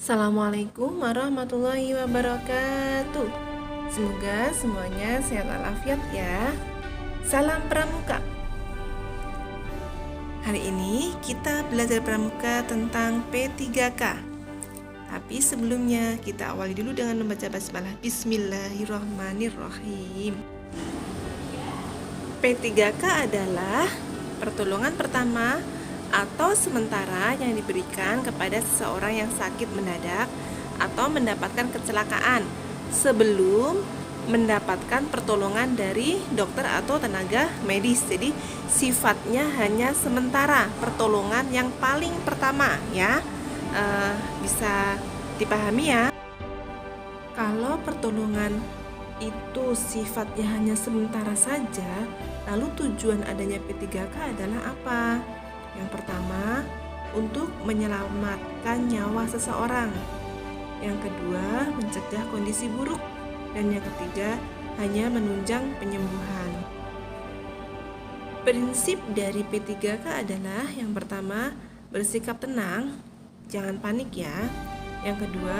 Assalamualaikum warahmatullahi wabarakatuh. Semoga semuanya sehat walafiat ya. Salam pramuka. Hari ini kita belajar pramuka tentang P3K. Tapi sebelumnya kita awali dulu dengan membaca basmalah. Bismillahirrahmanirrahim. P3K adalah pertolongan pertama atau sementara yang diberikan kepada seseorang yang sakit mendadak atau mendapatkan kecelakaan sebelum mendapatkan pertolongan dari dokter atau tenaga medis. Jadi sifatnya hanya sementara, pertolongan yang paling pertama ya. Bisa dipahami ya. Kalau pertolongan itu sifatnya hanya sementara saja, lalu tujuan adanya P3K adalah apa? Yang pertama, untuk menyelamatkan nyawa seseorang. Yang kedua, mencegah kondisi buruk. Dan yang ketiga, hanya menunjang penyembuhan. Prinsip dari P3K adalah yang pertama, bersikap tenang, jangan panik ya. Yang kedua,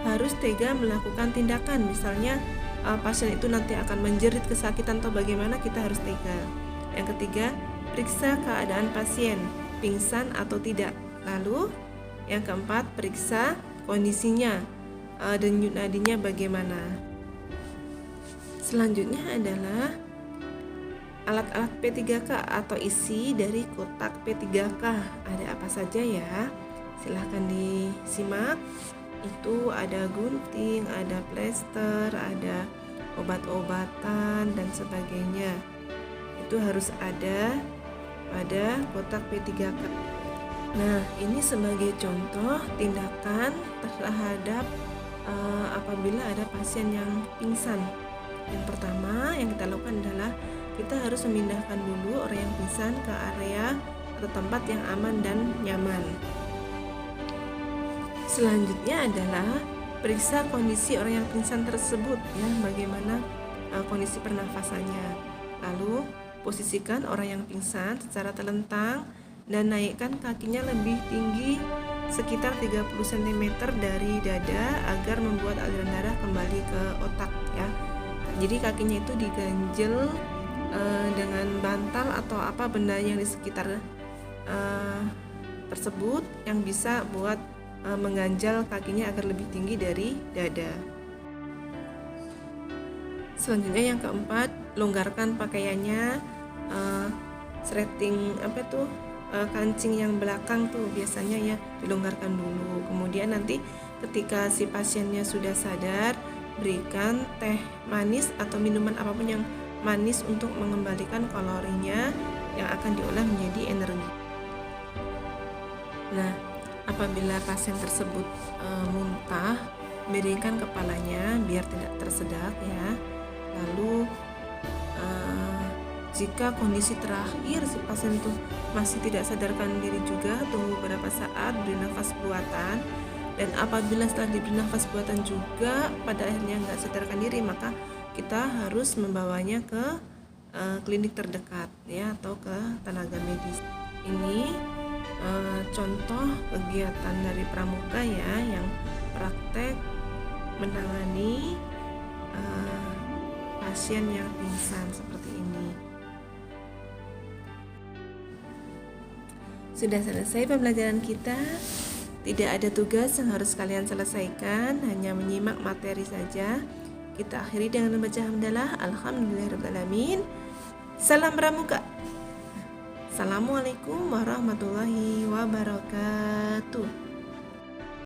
harus tega melakukan tindakan. Misalnya pasien itu nanti akan menjerit kesakitan atau bagaimana, kita harus tega. Yang ketiga, periksa keadaan pasien, pingsan atau tidak. Lalu yang keempat, periksa kondisinya, denyut nadinya bagaimana. Selanjutnya adalah alat-alat P3K atau isi dari kotak P3K. Ada apa saja ya? Silahkan disimak. Itu ada gunting, ada plester, ada obat-obatan dan sebagainya. Itu harus ada pada kotak P3K. Nah, ini sebagai contoh tindakan terhadap apabila ada pasien yang pingsan. Yang pertama yang kita lakukan adalah kita harus memindahkan dulu orang yang pingsan ke area atau tempat yang aman dan nyaman. Selanjutnya adalah periksa kondisi orang yang pingsan tersebut ya, bagaimana kondisi pernafasannya. Lalu posisikan orang yang pingsan secara telentang dan naikkan kakinya lebih tinggi sekitar 30 cm dari dada agar membuat aliran darah kembali ke otak ya. Jadi kakinya itu diganjel dengan bantal atau apa benda yang di sekitar tersebut yang bisa buat mengganjal kakinya agar lebih tinggi dari dada. Selanjutnya yang keempat, longgarkan pakaiannya, setting kancing yang belakang tuh biasanya ya dilonggarkan dulu. Kemudian nanti ketika si pasiennya sudah sadar, berikan teh manis atau minuman apapun yang manis untuk mengembalikan kalorinya yang akan diolah menjadi energi. Nah, apabila pasien tersebut muntah, miringkan kepalanya biar tidak tersedak ya. Lalu jika kondisi terakhir si pasien itu masih tidak sadarkan diri juga, tunggu beberapa saat, beri nafas buatan. Dan apabila setelah diberi nafas buatan juga pada akhirnya nggak sadarkan diri, maka kita harus membawanya ke klinik terdekat ya atau ke tenaga medis. Ini contoh kegiatan dari pramuka ya yang praktek menangani pasien yang pingsan seperti ini. Sudah selesai pembelajaran kita. Tidak ada tugas yang harus kalian selesaikan, hanya menyimak materi saja. Kita akhiri dengan membaca hamdalah. Alhamdulillahirrahmanirrahim. Salam pramuka. Assalamualaikum warahmatullahi wabarakatuh.